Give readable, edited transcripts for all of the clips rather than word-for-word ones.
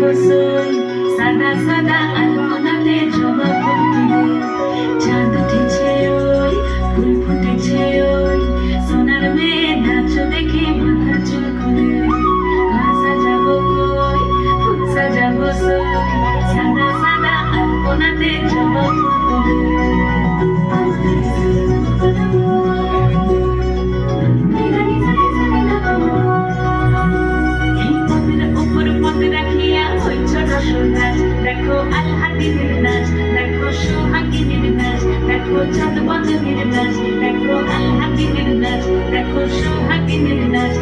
গোসল সাদা সাদা আলপনাতে জবা ফুল তুলে চাঁদ উঠেছে ওই ফুল ফুটেছে ওই সোনার মেয়ে নাচো দেখে মাথা চুল খুলে ঘর সাজাবো কই ফুল সাজাবো সই সাদা সাদা আলপনাতে জবা ফুল তুলে দেখো আলহাদিনের নাচ দেখো সোহাগিনীর নাচ দেখো চাঁদ বদনের নাচ দেখো আলহাদিনের নাচ দেখো সোহাগিনীর নাচ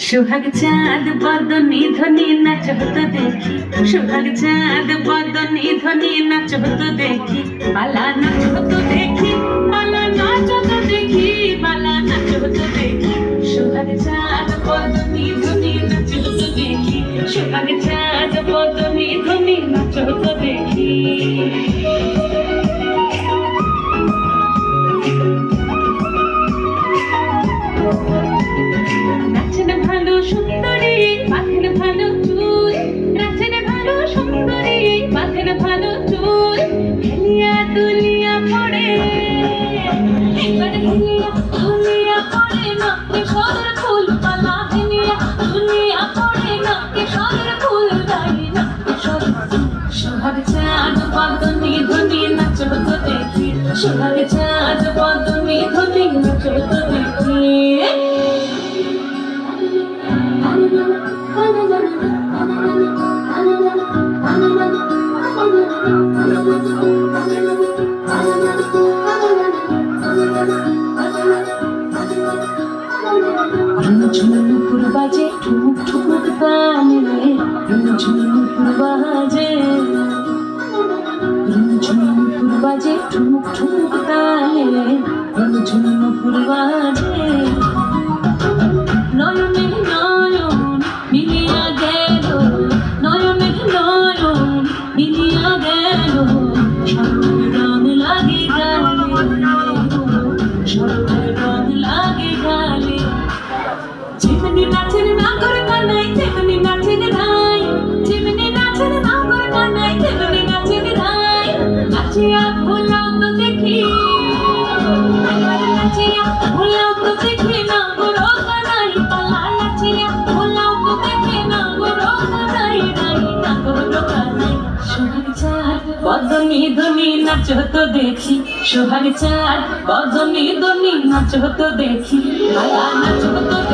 সোহাগ চাঁদ বদনী ধ্বনি নাচ হতো দেখি সোহাগ চাঁদ বদনী ধ্বনি নাচ হতো দেখি বালা নাচ হতো দেখি বালা নাচ হতো দেখি বালা নাচ হতো দেখি সোহাগ চাঁদ বদনী ধ্বনি নাচ হতো দেখি সোহাগ চাঁদ বদনী ধ্বনি নাচ হতো দেখি নাচেন ভালো সুন্দরী মাথেন ভালো চুল নাচেন ভালো সুন্দরী মাথেন ভালো চুল হেলিয়া দুলিয়া পড়ে এবার হেলিয়া দুলিয়া পড়ে নাকে সদর ফুল পালা হেলিয়া দুলিয়া পড়ে নাকে সদর ফুল গাই নাকে সদর সোহাগ চাঁদ বদনী ধ্বনি নাচ হতো দেখি সোহাগ চাঁদ বদনী ধ্বনি নাচ হতো দেখি ঝুমুর বাজে ঠুমুক ঠুমুক গানে ঝুমুর বাজে ঝুমুর বাজে ঠুমুক ঠুমুক গানে ঝুমুর বাজে নয়নে নয়ন মিলিয়া গেল নয়নে নয়ন মিলিয়া গেল সরল রং লাগে গালে সরল রং লাগে গালে যেমনি নাচের না করে কানাই তেমনি নাচের নাই যেমনি নাচের না করে কানাই তেমনি নাচের নাই নাচিয়া ভোলাও তো দেখি নাচিয়া ভোলাও তো দেখি না গরো কানাই পালা নাচিয়া ভোলাও তো দেখি না গরো কানাই নাই না গরো কানাই সোহাগ চাঁদ বদনী ধ্বনি নাচ হতো দেখি সোহাগ চাঁদ বদনী ধ্বনি নাচ হতো দেখি পালা নাচ হতো